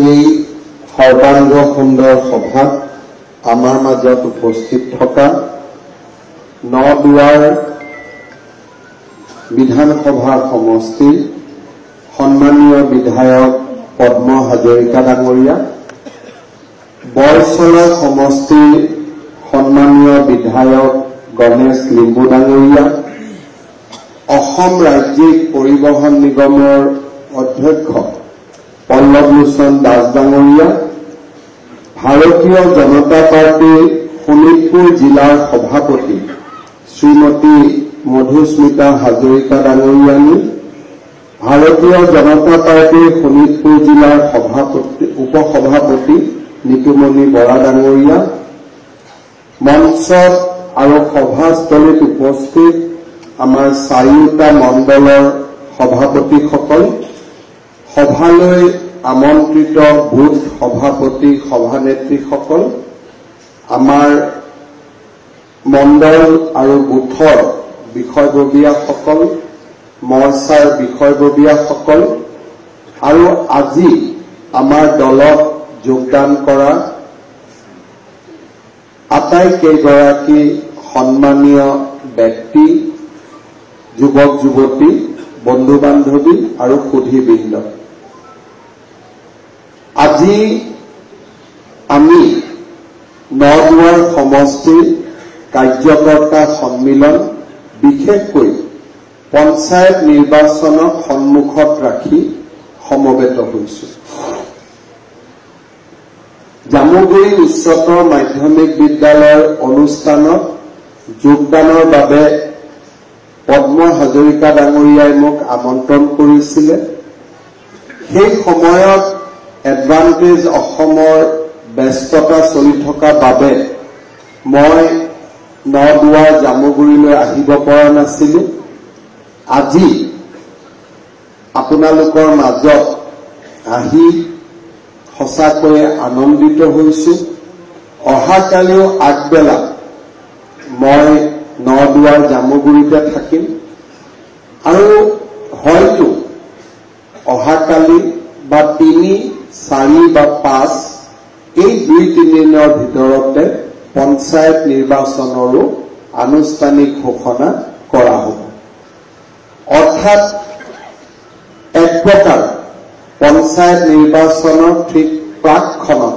এই সৰ্বাংগ সুন্দৰ সভাত আমাৰ মাজত উপস্থিত থকা নদুৱাৰ বিধানসভা সমষ্টিৰ সন্মানীয় বিধায়ক পদ্ম হাজৰিকা ডাঙৰীয়া, বৰছলা সমষ্টিৰ সন্মানীয় বিধায়ক গণেশ লিম্বু ডাঙৰীয়া, অসম ৰাজ্যিক পৰিবহণ নিগমৰ অধ্যক্ষ পল্লৱ লোচন দাস ডাঙৰীয়া, ভাৰতীয় জনতা পাৰ্টীৰ শোণিতপুৰ জিলাৰ সভাপতি শ্ৰীমতী মধুস্মিতা হাজৰিকা ডাঙৰীয়ানী, ভাৰতীয় জনতা পাৰ্টীৰ শোণিতপুৰ জিলাৰ উপসভাপতি নিতুমণি বৰা ডাঙৰীয়া, মঞ্চত আৰু সভাস্থলীত উপস্থিত আমাৰ চাৰিওটা মণ্ডলৰ সভাপতিসকল, সভালৈ আমন্ত্ৰিত বুথ সভাপতি সভানেত্ৰীসকল, আমাৰ মণ্ডল আৰু বুথৰ বিষয়ববীয়াসকল, মৰ্চাৰ বিষয়ববীয়াসকল আৰু আজি আমাৰ দলত যোগদান কৰা আটাইকেইগৰাকী সন্মানীয় ব্যক্তি, যুৱক যুৱতী, বন্ধু বান্ধৱী আৰু সুধীবৃন্দ, আজি আমি নদুৱাৰ সমষ্টিৰ কাৰ্যকৰ্তা সন্মিলন, বিশেষকৈ পঞ্চায়ত নিৰ্বাচনক সন্মুখত ৰাখি সমবেত হৈছো। জামুগুৰি উচ্চতৰ মাধ্যমিক বিদ্যালয়ৰ অনুষ্ঠানত যোগদানৰ বাবে পদ্ম হাজৰিকা ডাঙৰীয়াই মোক আমন্ত্ৰণ কৰিছিলে। সেই সময়ত এডভান্টেজ অসমৰ ব্যস্ততা চলি থকা বাবে মই নদুৱাৰ জামুগুৰিলৈ আহিব পৰা নাছিলো। আজি আপোনালোকৰ মাজত আহি সঁচাকৈয়ে আনন্দিত হৈছো। অহাকালিও আগবেলা মই নদুৱাৰ জামুগুৰিতে থাকিম আৰু হয়তো অহাকালি বা 3, 4 বা 5 এই 2-3 দিনৰ ভিতৰতে পঞ্চায়ত নিৰ্বাচনৰো আনুষ্ঠানিক ঘোষণা কৰা হ'ব। অৰ্থাৎ এক প্ৰকাৰ পঞ্চায়ত নিৰ্বাচনৰ ঠিক প্ৰাকখনত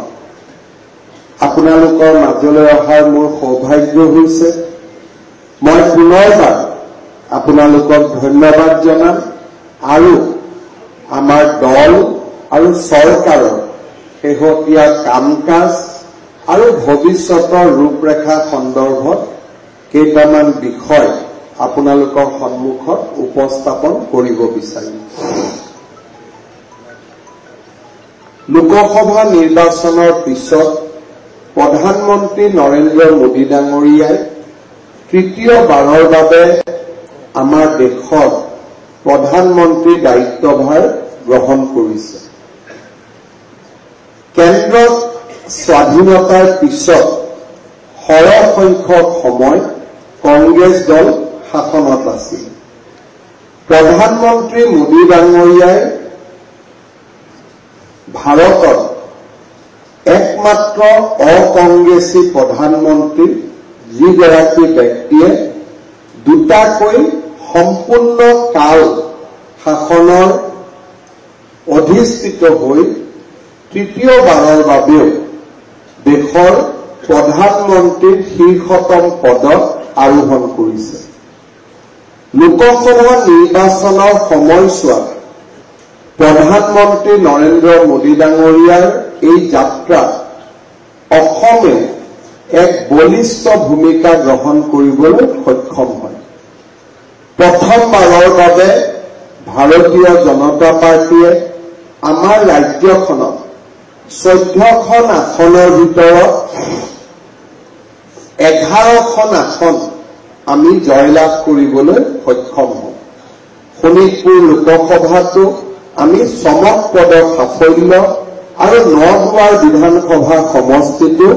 আপোনালোকৰ মাজলৈ অহাৰ মোৰ সৌভাগ্য হৈছে। মই পুনৰবাৰ আপোনালোকক ধন্যবাদ জনাম আৰু আমাৰ দল আৰু চৰকাৰৰ শেহতীয়া কাম কাজ আৰু ভৱিষ্যতৰ ৰূপৰেখা সন্দৰ্ভত কেইটামান বিষয় আপোনালোকৰ সন্মুখত উপস্থাপন কৰিব বিচাৰিম। লোকসভা নিৰ্বাচনৰ পিছত প্ৰধানমন্ত্ৰী নৰেন্দ্ৰ মোদী ডাঙৰীয়াই তৃতীয়বাৰৰ বাবে আমাৰ দেশৰ প্ৰধানমন্ত্ৰীৰ দায়িত্বভাৰ গ্ৰহণ কৰিছে। কেন্দ্ৰত স্বাধীনতাৰ পিছত সৰহ সংখ্যক সময় কংগ্ৰেছ দল শাসনত আছিল। প্ৰধানমন্ত্ৰী মোদী ডাঙৰীয়াই ভাৰতৰ একমাত্ৰ অকংগ্ৰেছী প্ৰধানমন্ত্ৰী, যিগৰাকী ব্যক্তিয়ে দুটাকৈ সম্পূৰ্ণ কাল শাসনৰ অধিষ্ঠিত হৈ তৃতীয়বাৰৰ বাবেও দেশৰ প্ৰধানমন্ত্ৰীৰ শীৰ্ষতম পদত আৰোহণ কৰিছে। লোকসভা নিৰ্বাচনৰ সময়ছোৱাত প্ৰধানমন্ত্ৰী নৰেন্দ্ৰ মোদী ডাঙৰীয়াৰ এই যাত্ৰাত অসমে এক বলিষ্ঠ ভূমিকা গ্ৰহণ কৰিবলৈ সক্ষম হয়। প্ৰথমবাৰৰ বাবে ভাৰতীয় জনতা পাৰ্টীয়ে আমাৰ ৰাজ্যখনত 14খন আসনৰ ভিতৰত 11খন আসন আমি জয়লাভ কৰিবলৈ সক্ষম হওঁ। শোণিতপুৰ লোকসভাতো আমি চমকপ্ৰদ সাফল্য আৰু নদুৱাৰ বিধানসভা সমষ্টিতো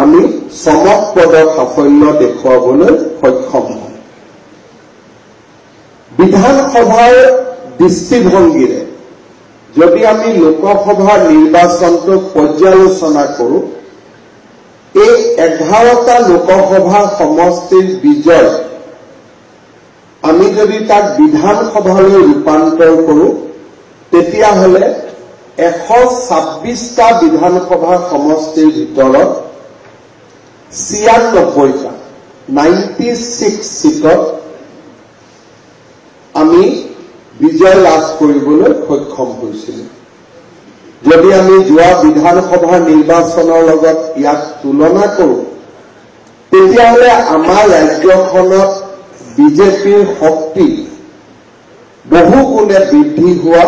আমি চমকপ্ৰদ সাফল্য দেখুৱাবলৈ সক্ষম হওঁ। বিধানসভাৰ দৃষ্টিভংগীৰে যদি আমি লোকসভা নিৰ্বাচনটো পৰ্যালোচনা কৰো, এই 11টা লোকসভা সমষ্টিৰ বিজয় আমি যদি তাক বিধানসভালৈ ৰূপান্তৰ কৰো, তেতিয়াহ'লে 126টা বিধানসভা সমষ্টিৰ ভিতৰত 96টা 96 সিটত আমি বিজয় লাভ কৰিবলৈ সক্ষম হৈছিলোঁ। যদি আমি যোৱা বিধানসভা নিৰ্বাচনৰ লগত ইয়াক তুলনা কৰোঁ, তেতিয়াহ'লে আমাৰ ৰাজ্যখনত বিজেপিৰ শক্তি বহু গুণে বৃদ্ধি হোৱা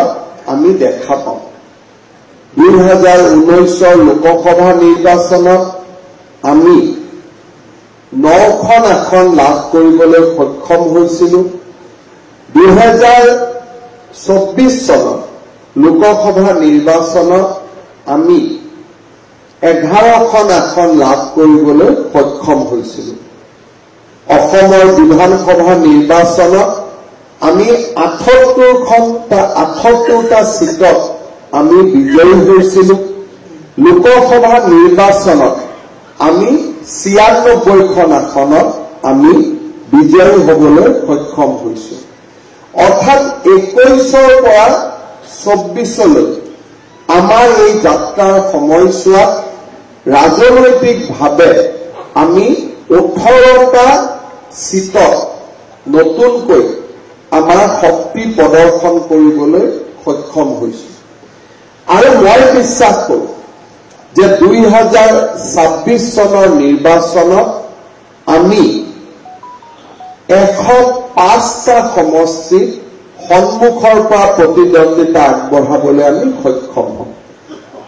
আমি দেখা পাওঁ। 2019 লোকসভা নিৰ্বাচনত আমি 9খন আসন লাভ কৰিবলৈ সক্ষম হৈছিলোঁ। 2024 চনত লোকসভা নিৰ্বাচনত আমি 11খন আসন লাভ কৰিবলৈ সক্ষম হৈছিলোঁ। অসমৰ বিধানসভা নিৰ্বাচনত আমি 78টা সিটত আমি বিজয়ী হৈছিলোঁ। লোকসভা নিৰ্বাচনত আমি 96খন আসনত আমি বিজয়ী হ'বলৈ সক্ষম হৈছোঁ। অৰ্থাৎ 21ৰ পৰা 24লৈ আমাৰ এই যাত্ৰাৰ সময়ছোৱাত ৰাজনৈতিকভাৱে আমি 18টা সিটত নতুনকৈ আমাৰ শক্তি প্ৰদৰ্শন কৰিবলৈ সক্ষম হৈছোঁ। আৰু মই বিশ্বাস কৰোঁ যে 2026 চনৰ নিৰ্বাচনত আমি 105টা সমষ্টিত সন্মুখৰ পৰা প্ৰতিদ্বন্দ্বিতা আগবঢ়াবলৈ আমি সক্ষম হ'ম।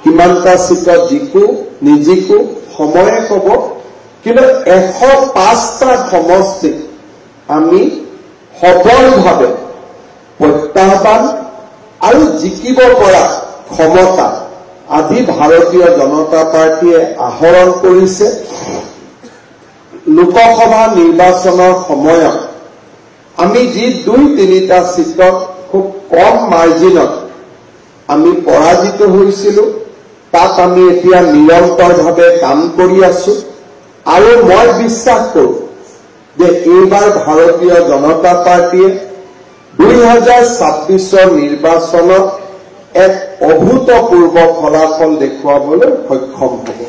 কিমানটা সিটত জিকো নিজিকো সময়ে ক'ব, কিন্তু 105টা সমষ্টিত আমি সবলভাৱে প্ৰত্যাহ্বান আৰু জিকিব পৰা ক্ষমতা আজি ভাৰতীয় জনতা পাৰ্টীয়ে আহৰণ কৰিছে। লোকসভা নিৰ্বাচনৰ সময়ত আমি যি 2-3টা সিটত খুব কম মাৰ্জিনত আমি পৰাজিত হৈছিলোঁ, তাত আমি এতিয়া নিৰন্তৰভাৱে কাম কৰি আছো। আৰু মই বিশ্বাস কৰোঁ যে এইবাৰ ভাৰতীয় জনতা পাৰ্টীয়ে 2026 নিৰ্বাচনত এক অভূতপূৰ্ব ফলাফল দেখুৱাবলৈ সক্ষম হ'ব।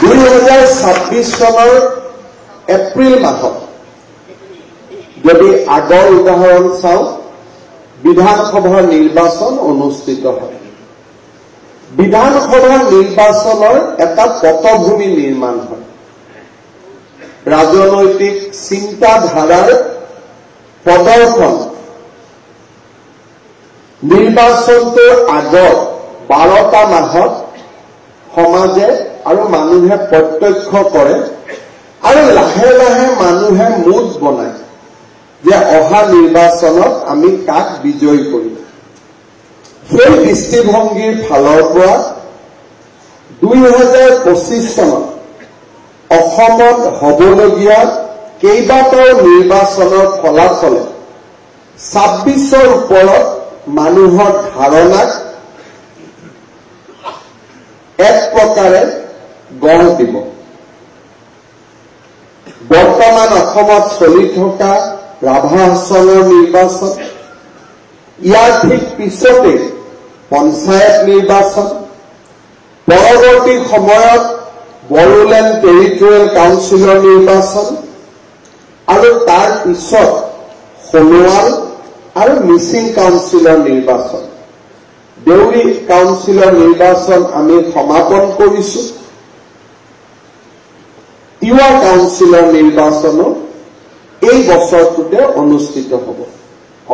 2026 চনৰ এপ্ৰিল মাহত যদি আগৰ উদাহৰণ চাওঁ, বিধানসভা নিৰ্বাচন অনুষ্ঠিত হয়। বিধানসভা নিৰ্বাচনৰ এটা পটভূমি নিৰ্মাণ হয়। ৰাজনৈতিক চিন্তাধাৰাৰ প্ৰদৰ্শন নিৰ্বাচনটোৰ আগৰ 12টা মাহত সমাজে আৰু মানুহে প্ৰত্যক্ষ কৰে, আৰু লাহে লাহে মানুহে মুঠ বনায় যে অহা নিৰ্বাচনত আমি কাক বিজয়ী কৰিম। সেই দৃষ্টিভংগীৰ ফালৰ পৰা 2025 চনত অসমত হ'বলগীয়া কেইবাটাও নিৰ্বাচনৰ ফলাফলে 26ৰ ওপৰত মানুহৰ ধাৰণাক এক প্ৰকাৰে গঢ় দিব। বৰ্তমান অসমত চলি থকা ৰাভা আসনৰ নিৰ্বাচন, ইয়াৰ ঠিক পিছতে পঞ্চায়ত নিৰ্বাচন, পৰৱৰ্তী সময়ত বড়োলেণ্ড টেৰিটৰিয়েল কাউন্সিলৰ নিৰ্বাচন, আৰু তাৰ পিছত সোণোৱাল আৰু মিচিং কাউন্সিলৰ নিৰ্বাচন, দেউৰী কাউন্সিলৰ নিৰ্বাচন আমি সমাপন কৰিছোঁ। তিৱা কাউন্সিলৰ নিৰ্বাচনো এই বছৰটোতে অনুষ্ঠিত হ'ব।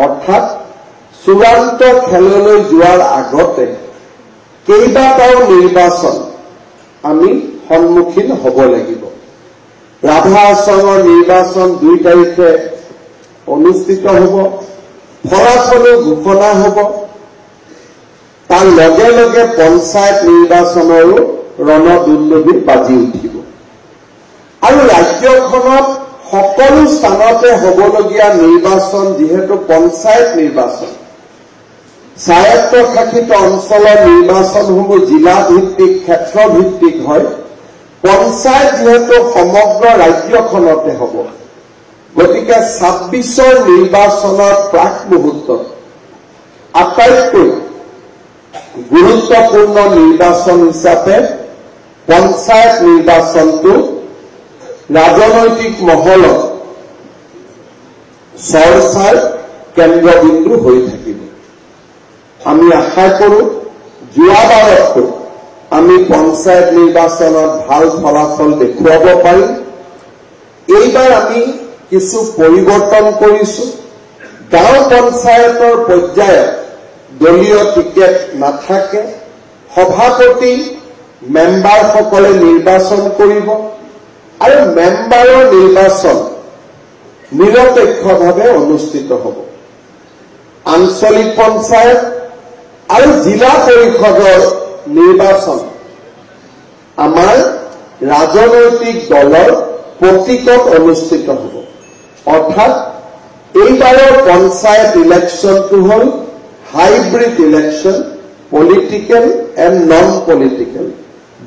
অৰ্থাৎ চূড়ান্ত খেললৈ যোৱাৰ আগতে কেইবাটাও নিৰ্বাচন আমি সন্মুখীন হ'ব লাগিব। ৰাভা আসনৰ নিৰ্বাচন 2 তাৰিখে অনুষ্ঠিত হ'ব, ফলাফলো ঘোষণা হ'ব। তাৰ লগে লগে পঞ্চায়ত নিৰ্বাচনৰো ৰণদুন্দুভি বাজি উঠিব। আৰু ৰাজ্যখনত সকলো স্থানতে হ'বলগীয়া নিৰ্বাচন যিহেতু পঞ্চায়ত নিৰ্বাচন, স্বায়ত্তশাসিত অঞ্চলৰ নিৰ্বাচনসমূহ জিলা ভিত্তিক ক্ষেত্ৰ ভিত্তিক হয় পঞ্চায়ত যেহেতু সমগ্ৰ ৰাজ্যখনতে হ'ব গতিকে ২৬ৰ নিৰ্বাচনৰ প্ৰাক মুহূৰ্তত আটাইতকৈ গুৰুত্বপূৰ্ণ নিৰ্বাচন হিচাপে পঞ্চায়ত নিৰ্বাচনটো ৰাজনৈতিক মহলত চৰ্চাৰ কেন্দ্ৰবিন্দু হৈ থাকিব আমি আশা কৰোঁ যোৱাবাৰতকৈ আমি পঞ্চায়ত নিৰ্বাচনত ভাল ফলাফল দেখুৱাব পাৰিম এইবাৰ আমি কিছু পৰিৱৰ্তন কৰিছোঁ গাঁও পঞ্চায়তৰ পৰ্যায়ত দলীয় টিকেট নাথাকে সভাপতি মেম্বাৰসকলে নিৰ্বাচন কৰিব আৰু মেম্বাৰৰ নিৰ্বাচন নিৰপেক্ষভাৱে অনুষ্ঠিত হ'ব আঞ্চলিক পঞ্চায়ত আৰু জিলা পৰিষদৰ নিৰ্বাচন আমাৰ ৰাজনৈতিক দলৰ প্ৰতীকত অনুষ্ঠিত হ'ব অৰ্থাৎ এইবাৰৰ পঞ্চায়ত ইলেকশ্যনটো হ'ল hybrid election political and non political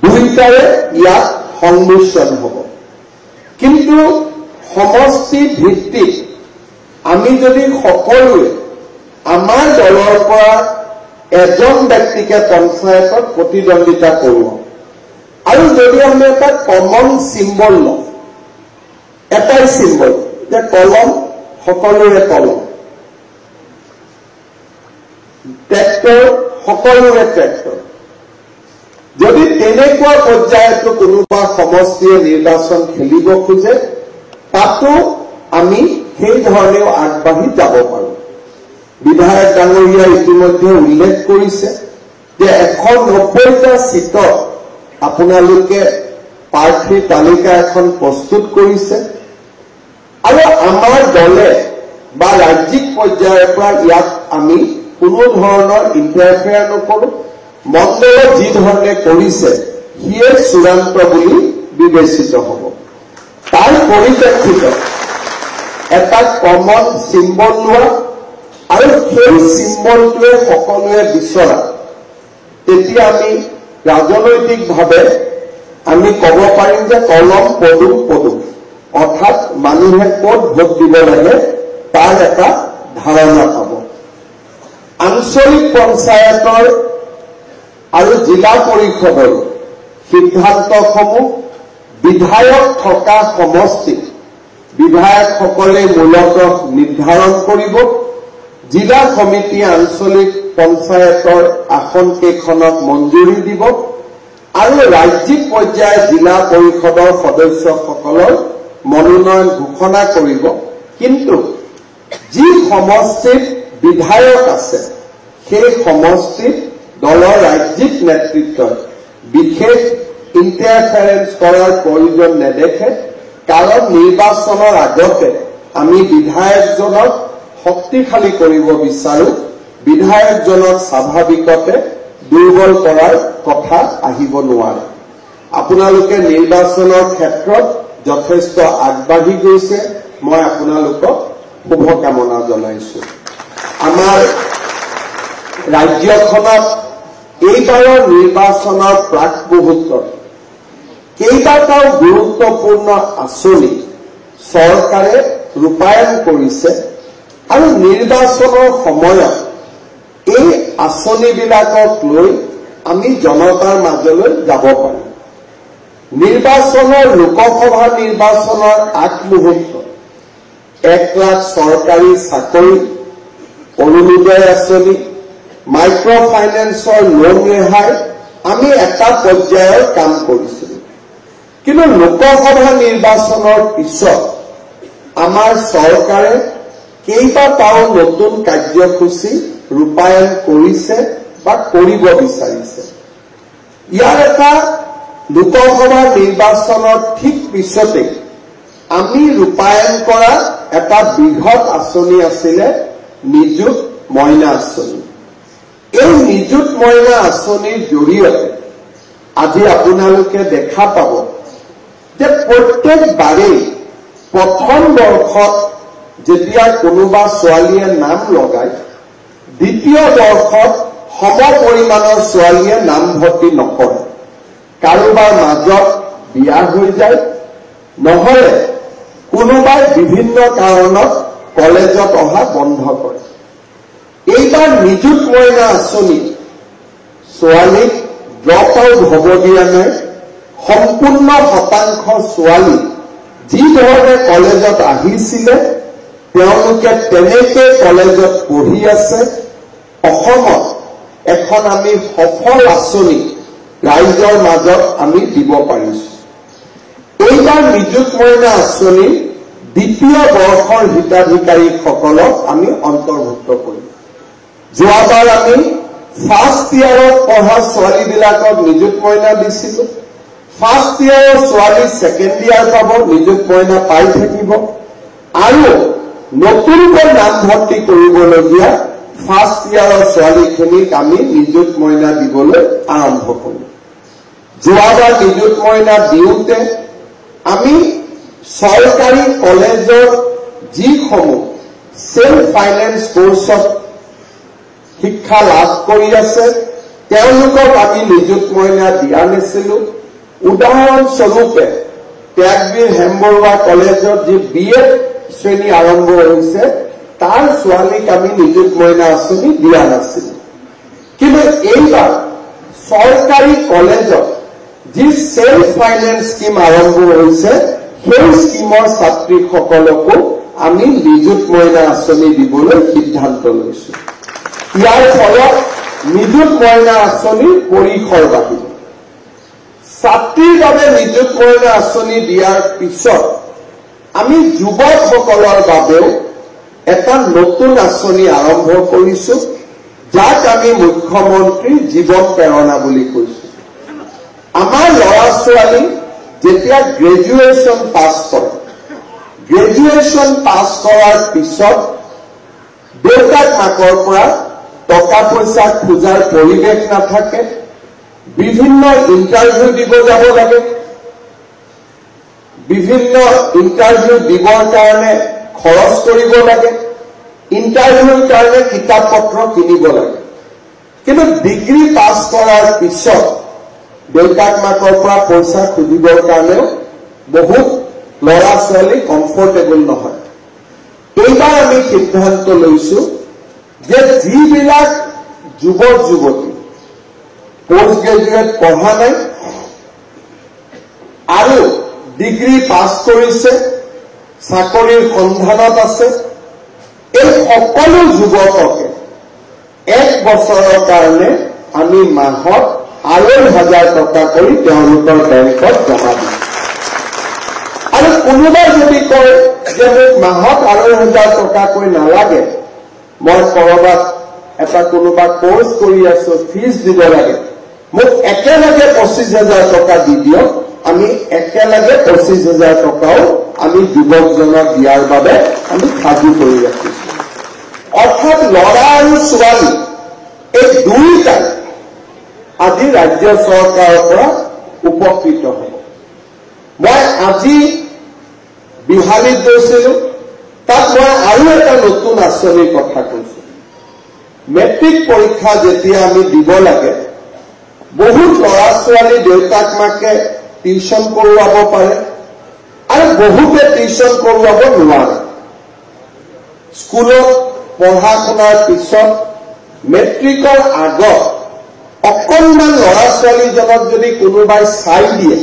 দুইটাৰে ইয়াত সংমিশ্ৰণ হ'ব কিন্তু সমষ্টি ভিত্তিক আমি যদি সকলোৱে আমাৰ দলৰ পৰা এজন ব্যক্তিকে পঞ্চায়তত প্ৰতিদ্বন্দ্বিতা কৰোঁ আৰু যদি আমি এটা কমন চিম্বল লওঁ এটাই চিম্বল যে কলম সকলোৰে কলম ট্ৰেক্টৰ সকলোৰে ট্ৰেক্টৰ যদি তেনেকুৱা পৰ্যায়তো কোনোবা সমষ্টিয়ে নিৰ্বাচন খেলিব খোজে তাতো আমি সেই ধৰণেও আগবাঢ়ি যাব পাৰোঁ বিধায়ক ডাঙৰীয়া ইতিমধ্যে উল্লেখ কৰিছে যে 190টা সিটত আপোনালোকে প্ৰাৰ্থী তালিকা এখন প্ৰস্তুত কৰিছে আৰু আমাৰ দলে বা ৰাজ্যিক পৰ্যায়ৰ পৰা ইয়াত আমি কোনো ধৰণৰ ইণ্টাৰফেয়াৰ নকৰোঁ মণ্ডলত যি ধৰণে কৰিছে সিয়ে চূড়ান্ত বুলি বিবেচিত হ'ব তাৰ পৰিপ্ৰেক্ষিতত এটা কমন চিম্বল লোৱা আৰু সেই চিম্বলটোৱে সকলোৱে বিচৰা তেতিয়া আমি ৰাজনৈতিকভাৱে আমি ক'ব পাৰিম যে কলম পদুম পদুম অৰ্থাৎ মানুহে ক'ত ভোট দিব লাগে তাৰ এটা ধাৰণা পাব আঞ্চলিক পঞ্চায়তৰ আৰু জিলা পৰিষদৰ সিদ্ধান্তসমূহ বিধায়ক থকা সমষ্টিত বিধায়কসকলে মূলতঃ নিৰ্ধাৰণ কৰিব জিলা সমিতি আঞ্চলিক পঞ্চায়তৰ আসন কেইখনক মঞ্জুৰি দিব আৰু ৰাজ্যিক পৰ্যায়ৰ জিলা পৰিষদৰ সদস্যসকলৰ মনোনয়ন ঘোষণা কৰিব কিন্তু যি সমষ্টিত বিধায়ক আছে সেই সমষ্টিত দলৰ ৰাজ্যিক নেতৃত্বই বিশেষ ইণ্টাৰফেৰেন্স কৰাৰ প্ৰয়োজন নেদেখে কাৰণ নিৰ্বাচনৰ আগতে আমি বিধায়কজনক শক্তিশালী কৰিব বিচাৰোঁ বিধায়কজনক স্বাভাৱিকতে দুৰ্বল কৰাৰ কথা আহিব নোৱাৰে আপোনালোকে নিৰ্বাচনৰ ক্ষেত্ৰত যথেষ্ট আগবাঢ়ি গৈছে মই আপোনালোকক শুভকামনা জনাইছোঁ আমাৰ ৰাজ্যখনত এইবাৰৰ নিৰ্বাচনৰ প্ৰাক মুহূৰ্তত কেইবাটাও গুৰুত্বপূৰ্ণ আঁচনি চৰকাৰে ৰূপায়ণ কৰিছে আৰু নিৰ্বাচনৰ সময়ত এই আঁচনিবিলাকক লৈ আমি জনতাৰ মাজলৈ যাব পাৰিম নিৰ্বাচনৰ লোকসভা নিৰ্বাচনৰ আগমুহূৰ্তত 1 লাখ চৰকাৰী চাকৰি অৰুণোদয় আঁচনি মাইক্ৰ ফাইনেন্সৰ লোন ৰেহাই আমি এটা পৰ্যায়ৰ কাম কৰিছিলোঁ কিন্তু লোকসভা নিৰ্বাচনৰ পিছত আমাৰ চৰকাৰে কেইবাটাও নতুন কাৰ্যসূচী ৰূপায়ণ কৰিছে বা কৰিব বিচাৰিছে ইয়াৰ এটা লোকসভা নিৰ্বাচনৰ ঠিক পিছতে আমি ৰূপায়ণ কৰা এটা বৃহৎ আঁচনি আছিলে নিযুত মইনা আঁচনি এই নিযুত মইনা আঁচনিৰ জৰিয়তে আজি আপোনালোকে দেখা পাব যে প্ৰত্যেকবাৰেই প্ৰথম বৰ্ষত যেতিয়া কোনোবা ছোৱালীয়ে নাম লগায় দ্বিতীয় বৰ্ষত সম পৰিমাণৰ ছোৱালীয়ে নামভৰ্তি নকৰে কাৰোবাৰ মাজত বিয়া হৈ যায় নহলে কোনোবাই বিভিন্ন কাৰণত কলেজত অহা বন্ধ কৰে এইবাৰ নিযুত মইনা আঁচনি ছোৱালীক ড্ৰপ আউট হ'ব দিয়া নাই সম্পূৰ্ণ শতাংশ ছোৱালী যি ধৰণে কলেজত আহিছিলে তেওঁলোকে তেনেকৈ কলেজত পঢ়ি আছে অসমত এখন আমি সফল আঁচনি ৰাইজৰ মাজত আমি দিব পাৰিছো এইবাৰ নিযুত মইনা আঁচনি দ্বিতীয় বৰ্ষৰ হিতাধিকাৰীসকলক আমি অন্তৰ্ভুক্ত কৰিম যোৱাবাৰ আমি ফাৰ্ষ্ট ইয়াৰত পঢ়া ছোৱালীবিলাকক নিযুত মইনা দিছিলো ফাৰ্ষ্ট ইয়াৰৰ ছোৱালী ছেকেণ্ড ইয়াৰ পাব নিযুত মইনা পাই থাকিব আৰু নতুনকৈ নামভৰ্তি কৰিবলগীয়া ফাৰ্ষ্ট ইয়াৰৰ ছোৱালীখিনিক আমি নিযুত মইনা দিবলৈ আৰম্ভ কৰিম যোৱাবাৰ নিযুত মইনা দিওঁতে আমি চৰকাৰী কলেজৰ যিসমূহ সেল্ফ ফাইনেন্স কোৰ্সত শিক্ষা লাভ কৰি আছে তেওঁলোকক আমি নিযুত মইনা দিয়া নাছিলো উদাহৰণস্বৰূপে ত্যাগবীৰ হেমবৰুৱা কলেজত যি বিএড শ্ৰেণী আৰম্ভ হৈছে তাৰ ছোৱালীক আমি নিযুত মইনা আঁচনি দিয়া নাছিলো কিন্তু এইবাৰ চৰকাৰী কলেজত যি সেল্ফ ফাইনেন্স স্কিম আৰম্ভ হৈছে সেই স্কিমৰ ছাত্ৰীসকলকো আমি নিযুত মইনা আঁচনি দিবলৈ সিদ্ধান্ত লৈছো ইয়াৰ ফলত নিযুত মইনা আঁচনিৰ পৰিসৰ বাঢ়িব ছাত্ৰীৰ বাবে নিযুত মইনা আঁচনি দিয়াৰ পিছত আমি যুৱকসকলৰ বাবেও এটা নতুন আঁচনি আৰম্ভ কৰিছো যাক আমি মুখ্যমন্ত্ৰী জীৱন প্ৰেৰণা বুলি কৈছো আমাৰ ল'ৰা ছোৱালী যেতিয়া গ্ৰেজুৱেশ্যন পাছ কৰে গ্ৰেজুৱেশ্যন পাছ কৰাৰ পিছত দেউতাক মাকৰ পৰা টকা পইচা খোজাৰ পৰিৱেশ নাথাকে বিভিন্ন ইণ্টাৰভিউ দিব যাব লাগে বিভিন্ন ইণ্টাৰভিউ দিবৰ কাৰণে খৰচ কৰিব লাগে ইণ্টাৰভিউৰ কাৰণে কিতাপ পত্ৰ কিনিব লাগে কিন্তু ডিগ্ৰী পাছ কৰাৰ পিছত দেউতাক মাকৰ পৰা পইচা খুজিবৰ কাৰণেও বহুত ল'ৰা ছোৱালী কমফৰ্টেবল নহয় এইবাৰ আমি সিদ্ধান্ত লৈছো যে যিবিলাক যুৱক যুৱতী পোষ্ট গ্ৰেজুৱেট পঢ়া নাই আৰু ডিগ্ৰী পাছ কৰিছে চাকৰিৰ সন্ধানত আছে এই সকলো যুৱককে 1 বছৰৰ কাৰণে আমি মাহত 2,500 টকা কৰি তেওঁলোকৰ বেংকত জমা দিম আৰু কোনোবাই যদি কয় যে মোক মাহত 2,500 টকাকৈ নালাগে মই কৰবাত এটা কোনোবা কোৰ্স কৰি আছো ফিজ দিব লাগে মোক একেলগে 25,000 টকা দি দিয়ক আমি একেলগে 25,000 টকাও আমি যুৱকজনক দিয়াৰ বাবে আমি সাজু কৰি ৰাখিছো অৰ্থাৎ ল'ৰা আৰু ছোৱালী এই দুয়োটাই আজি ৰাজ্য চৰকাৰৰ পৰা উপকৃত হ'ব মই আজি বিহালীত গৈছিলো তাত মই আৰু এটা নতুন আঁচনিৰ কথা কৈছো মেট্ৰিক পৰীক্ষা যেতিয়া আমি দিব লাগে বহুত ল'ৰা ছোৱালী দেউতাক মাকে টিউচন কৰোৱাব পাৰে আৰু বহুতে টিউচন কৰোৱাব নোৱাৰে স্কুলত পঢ়া শুনাৰ পিছত মেট্ৰিকৰ আগত অকণমান ল'ৰা ছোৱালীজনক যদি কোনোবাই চাই দিয়ে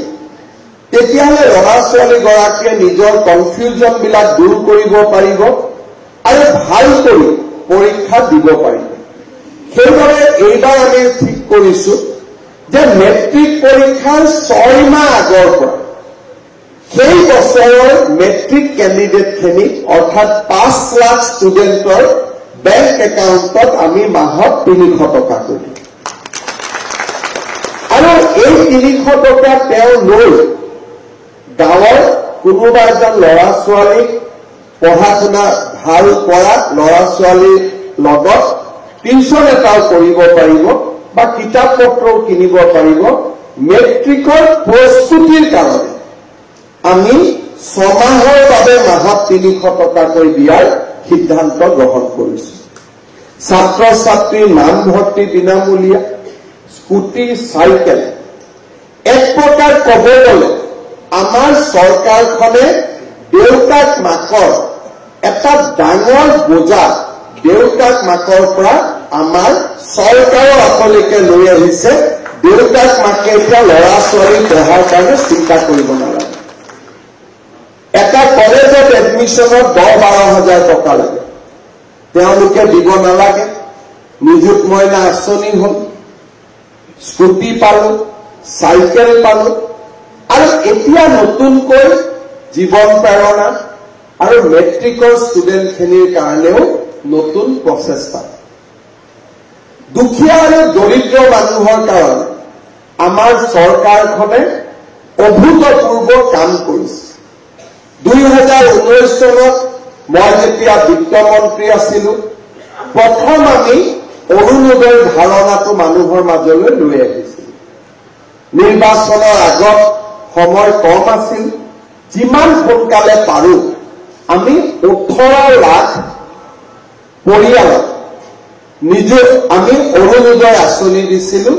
তেতিয়াহ'লে ল'ৰা ছোৱালীগৰাকীয়ে নিজৰ কনফিউজনবিলাক দূৰ কৰিব পাৰিব আৰু ভাল কৰি পৰীক্ষা দিব পাৰিব সেইবাবে এইবাৰ আমি ঠিক কৰিছো যে মেট্ৰিক পৰীক্ষাৰ 6 মাহ আগৰ পৰা সেই বছৰৰ মেট্ৰিক কেণ্ডিডেটখিনিক অৰ্থাৎ 5 লাখ ষ্টুডেণ্টৰ বেংক একাউণ্টত আমি মাহত 300 টকা কৰি দিম আৰু এই 300 টকা তেওঁ লৈ গাঁৱৰ কোনোবা এজন ল'ৰা ছোৱালীক পঢ়া শুনা ভাল কৰা ল'ৰা ছোৱালীৰ লগত টিউচন এটাও কৰিব পাৰিব বা কিতাপ পত্ৰও কিনিব পাৰিব মেট্ৰিকৰ প্ৰস্তুতিৰ কাৰণে আমি 6 মাহৰ বাবে মাহত 300 টকাকৈ দিয়াৰ সিদ্ধান্ত গ্ৰহণ কৰিছো ছাত্ৰ ছাত্ৰীৰ নামভৰ্তি বিনামূলীয়া, স্কুটি চাইকেল। এক প্ৰকাৰ ক'ব গ'লে আমাৰ চৰকাৰখনে দেউতাক মাকৰ এটা ডাঙৰ বোজা দেউতাক মাকৰ পৰা আমাৰ চৰকাৰৰ অকলৈকে লৈ আহিছে। দেউতাক মাকে এতিয়া ল'ৰা ছোৱালী পঢ়াৰ কাৰণে চিন্তা কৰিব নালাগে। এটা কলেজত এডমিশ্যনত 10-12 হাজাৰ টকা লাগে, তেওঁলোকে দিব নালাগে। নিযুত মইনা আঁচনি হ'ল, স্কুটি পালো, চাইকেল পালো, আৰু এতিয়া নতুনকৈ জীৱন প্ৰেৰণা আৰু মেট্ৰিকৰ ষ্টুডেণ্টখিনিৰ কাৰণেও নতুন প্ৰচেষ্টা। দুখীয়া আৰু দৰিদ্ৰ মানুহৰ কাৰণে আমাৰ চৰকাৰখনে অভূতপূৰ্ব কাম কৰিছে। 2019 চনত মই যেতিয়া বিত্তমন্ত্ৰী আছিলো, প্ৰথম আমি অৰুণোদয়ৰ ধাৰণাটো মানুহৰ মাজলৈ লৈ আহিছিলো। নিৰ্বাচনৰ আগত সময় কম আছিল, যিমান সোনকালে পাৰো আমি 18 লাখ পৰিয়ালক আমি অৰুণোদয় আঁচনি দিছিলো।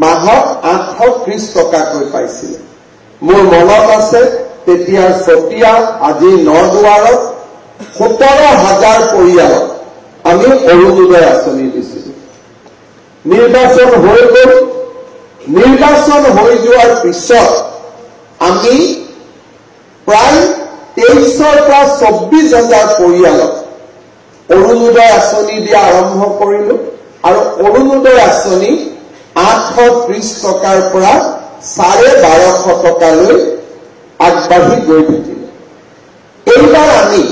মাহত 830 টকাকৈ পাইছিলে। মোৰ মনত আছে তেতিয়াৰ চতিয়া, আজি নদুৱাৰত 17,000 পৰিয়ালক আমি অৰুণোদয় আঁচনি দিছিলো। নিৰ্বাচন হৈ গ'ল। নিৰ্বাচন হৈ যোৱাৰ পিছত আমি প্ৰায় 23,000 পৰা 24,000 পৰিয়ালক অৰুণোদয় আঁচনি দিয়া আৰম্ভ কৰিলো, আৰু অৰুণোদয় আঁচনি 830 টকাৰ পৰা 1250 টকালৈ আগবাঢ়ি গৈ থাকিল। এইবাৰ আমি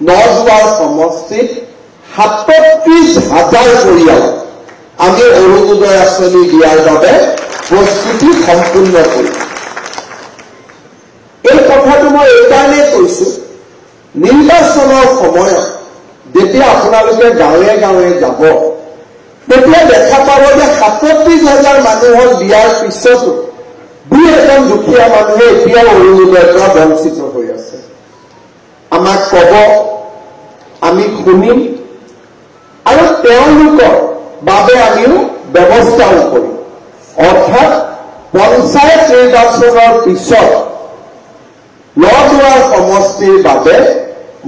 নদুৱাৰ সমষ্টিত 37,000 পৰিয়ালক আমি অৰুণোদয় আঁচনি দিয়াৰ বাবে প্ৰস্তুতি সম্পূৰ্ণ কৰিম। এই কথাটো মই এইকাৰণে কৈছো, নিৰ্বাচনৰ সময়ত যেতিয়া আপোনালোকে গাঁৱে গাঁৱে যাব, তেতিয়া দেখা পাব যে 37,000 মানুহক দিয়াৰ পিছতো 2-1জন দুখীয়া মানুহে এতিয়াও অৰুণোদয়ৰ পৰা বঞ্চিত হৈ আছে। আমাক ক'ব, আমি শুনিম, আৰু তেওঁলোকৰ বাবে আমিও ব্যৱস্থাও কৰিম। অৰ্থাৎ পঞ্চায়ত নিৰ্বাচনৰ পিছত নদুৱাৰ সমষ্টিৰ বাবে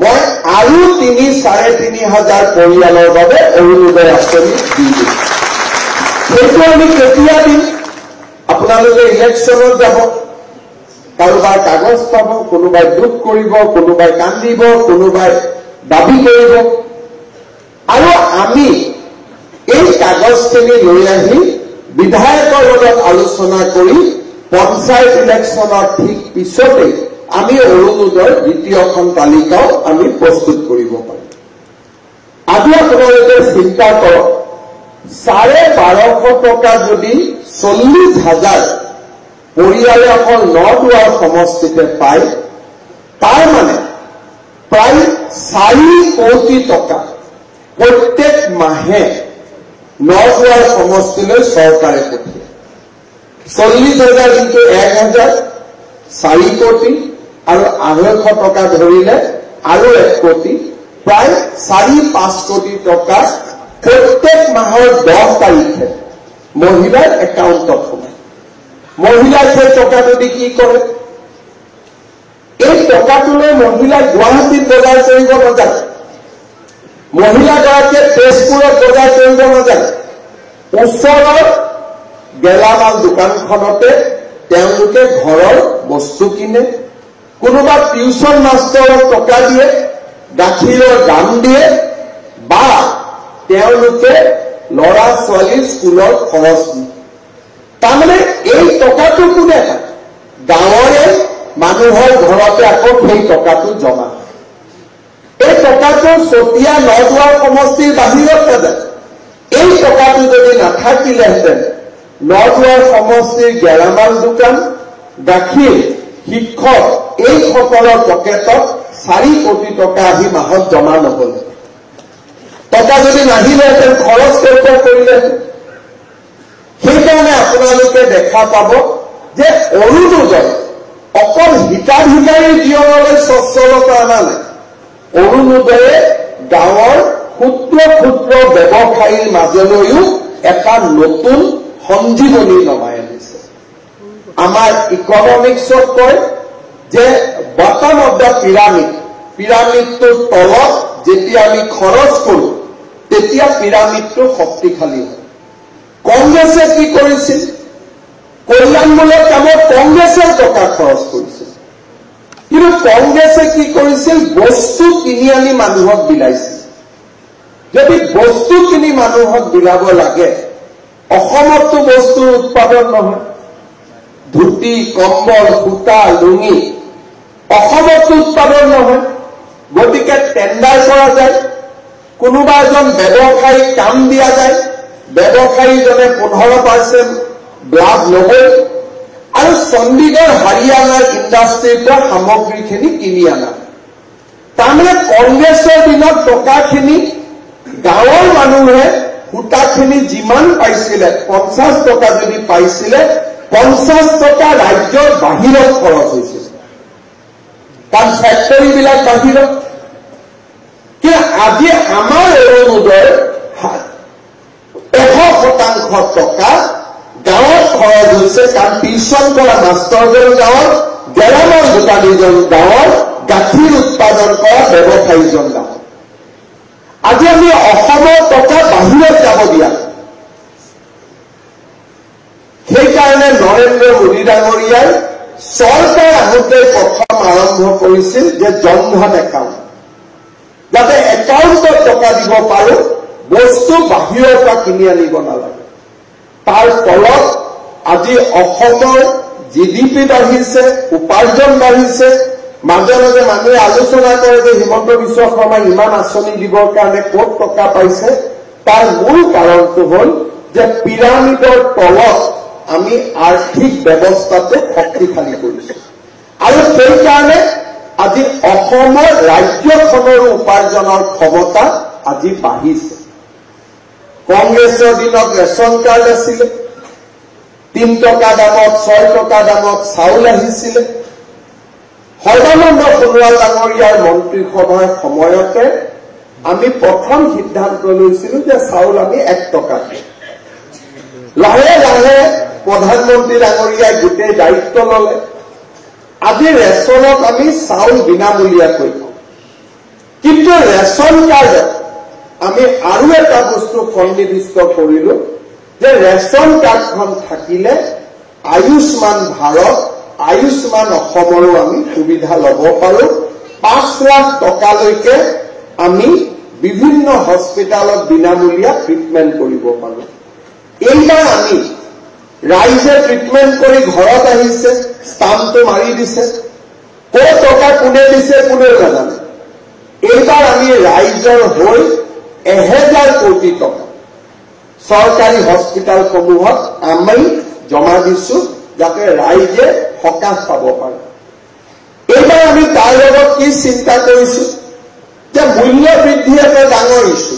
মই আৰু 3-3,500 পৰিয়ালৰ বাবে অৰুণোদয় আঁচনি দি দিম। সেইটো আমি কেতিয়া দিম? আপোনালোকে ইলেকশ্যনত যাব, কাৰোবাৰ কাগজ পাব, কোনোবাই দুখ কৰিব, কোনোবাই কান্দিব, কোনোবাই দাবী কৰিব, আৰু আমি এই কাগজখিনি লৈ আহি বিধায়কৰ লগত আলোচনা কৰি পঞ্চায়ত ইলেকশ্যনৰ ঠিক পিছতেই আমি অৰুণোদয়ৰ দ্বিতীয়খন তালিকাও আমি প্ৰস্তুত কৰিব পাৰিম। আজি আপোনালোকে চিন্তা কৰক, 1250 টকা যদি 40,000 পৰিয়ালে অকল নদুৱাৰ সমষ্টিতে পায়, তাৰ মানে প্ৰায় 4 কোটি টকা প্ৰত্যেক মাহে নদুৱাৰ সমষ্টিলৈ চৰকাৰে পঠিয়ায়। 40,000 ইনটু 1,000, 4 কোটি, আৰু 250 টকা ধৰিলে আৰু 1 কোটি, প্ৰায় 4-5 কোটি টকা প্ৰত্যেক মাহৰ 10 তাৰিখে মহিলাৰ একাউণ্টত সোমায়। মহিলাই সেই টকাটো দি কি কৰে? এই টকাটোলৈ মহিলাই গুৱাহাটীত বজাৰ কৰিব নাযায়, মহিলাগৰাকীয়ে তেজপুৰত বজাৰ কৰিব নাযায়, ওচৰৰ গেলামাল দোকানখনতে তেওঁলোকে ঘৰৰ বস্তু কিনে, কোনোবা টিউচন মাষ্টৰক টকা দিয়ে, গাখীৰৰ দাম দিয়ে, বা তেওঁলোকে ল'ৰা ছোৱালীৰ স্কুলৰ খৰচ দিয়ে। তাৰমানে এই টকাটো কোনে পায়? গাঁৱৰে মানুহৰ ঘৰতে আকৌ সেই টকাটো জমা। এই টকাটো চতিয়া নদুৱাৰ সমষ্টিৰ বাহিৰত নাযায়। এই টকাটো যদি নাথাকিলেহেঁতেন নদুৱাৰ সমষ্টিৰ গেলামাল দোকান, গাখীৰ, শিক্ষক এইসকলৰ পকেটত 4 কোটি টকা আহি মাহত জমা নহল। টকা যদি নাহিলেহেঁতেন খৰচ কেনেকৈ কৰিলেহেঁতেন? সেইকাৰণে আপোনালোকে দেখা পাব যে অৰুণোদয় অকল হিতাধিকাৰীৰ জীৱনলৈ স্বচ্ছলতা অনা নাই। অৰুণোদয়ে গাঁৱৰ ক্ষুদ্ৰ ক্ষুদ্ৰ ব্যৱসায়ীৰ মাজলৈও এটা নতুন সঞ্জীৱনী নমাই আনিছে। আমাৰ ইকনমিক্সত কয় যে বটম অফ দ্য পিৰামিডটোৰ তলত যেতিয়া আমি খৰচ কৰোঁ তেতিয়া পিৰামিডটো শক্তিশালী হয়। কংগ্ৰেছে কি কৰিছিল? কল্যাণমূলক কামত কংগ্ৰেছে টকা খৰচ কৰিছিল, কিন্তু কংগ্ৰেছে কি কৰিছিল? বস্তু কিনি আনি মানুহক বিলাইছিল। যদি বস্তু কিনি মানুহক বিলাব লাগে, অসমতো বস্তুৰ উৎপাদন নহয়, ধুতি, কম্বল, সূতা, লুঙি অসমতো উৎপাদন নহয়, গতিকে টেণ্ডাৰ কৰা যায়, কোনোবা এজন ব্যৱসায়ীক কাম দিয়া যায়, ব্যৱসায়ীজনে 15% লাভ ল'বই আৰু চণ্ডীগড় হাৰিয়ানাৰ ইণ্ডাষ্ট্ৰীৰ পৰা সামগ্ৰীখিনি কিনি আনা। তাৰমানে কংগ্ৰেছৰ দিনত টকাখিনি গাঁৱৰ মানুহে সূতাখিনি যিমান পাইছিলে 50 টকা যদি পাইছিলে 50 টকা ৰাজ্যৰ বাহিৰত খৰচ হৈছিল, কাৰণ ফেক্টৰীবিলাক বাহিৰত। কিন্তু আজি আমাৰ অৰুণোদয়ৰ 100% টকা গাঁৱত খৰচ হৈছে, কাৰণ টিউচন কৰা মাষ্টৰজন গাঁৱৰ, গেলামাল দোকানীজন গাঁৱৰ, গাখীৰ উৎপাদন কৰা ব্যৱসায়ীজন গাঁৱৰ। আজি আমি অসমৰ টকা বাহিৰত যাব দিয়া। সেইকাৰণে নৰেন্দ্ৰ মোদী ডাঙৰীয়াই চৰকাৰ আহোঁতে প্ৰথম আৰম্ভ কৰিছিল যে জনধন একাউণ্ট, যাতে একাউণ্টত টকা দিব পাৰোঁ, বস্তু বাহিৰৰ পৰা কিনি আনিব নালাগে। তাৰ ফলত আজি অসমৰ GDP বাঢ়িছে, উপাৰ্জন বাঢ়িছে। মাজে মাজে মানুহে আলোচনা কৰে যে হিমন্ত বিশ্ব শৰ্মাই ইমান আঁচনি দিবৰ কাৰণে ক'ত টকা পাইছে। তাৰ মূল কাৰণটো হ'ল যে পিৰামিডৰ তলত আমি আৰ্থিক ব্যৱস্থাটো শক্তিশালী কৰিছোঁ, আৰু সেইকাৰণে আজি অসমৰ ৰাজ্যখনৰ উপাৰ্জনৰ ক্ষমতা আজি বাঢ়িছে। কংগ্ৰেছৰ দিনত ৰেচন কাৰ্ড আছিলে, 3 টকা দামত 6 টকা দামত চাউল আহিছিলে। সৰ্বানন্দ সোণোৱাল ডাঙৰীয়াৰ মন্ত্ৰীসভাৰ সময়তে আমি প্ৰথম সিদ্ধান্ত লৈছিলো যে চাউল আমি 1 টকা দিম। লাহে লাহে প্ৰধানমন্ত্ৰী ডাঙৰীয়াই গোটেই দায়িত্ব ল'লে। আজি ৰেচনত আমি চাউল বিনামূলীয়াকৈ পাওঁ, কিন্তু ৰেচন কাৰ্ডত আমি আৰু এটা বস্তু সন্নিৱিষ্ট কৰিলো যে ৰেচন কাৰ্ডখন থাকিলে আয়ুষ্মান ভাৰত, আয়ুষ্মান অসমৰো আমি সুবিধা ল'ব পাৰোঁ। 5 লাখ টকালৈকে আমি বিভিন্ন হস্পিটালত বিনামূলীয়া ট্ৰিটমেণ্ট কৰিব পাৰোঁ। এইবাৰ আমি ৰাইজে ট্ৰিটমেণ্ট কৰি ঘৰত আহিছে, ষ্টাম্পটো মাৰি দিছে, ক'ত টকা কোনে দিছে কোনেও নাজানে। এইবাৰ আমি ৰাইজৰ হৈ 1000 কোটি টকা চৰকাৰী হস্পিটালসমূহত আমি জমা দিছো, যাতে ৰাইজে সকাহ পাব পাৰে। এইবাৰ আমি তাৰ লগত কি চিন্তা কৰিছো যে মূল্য বৃদ্ধি এটা ডাঙৰ ইছ্যু।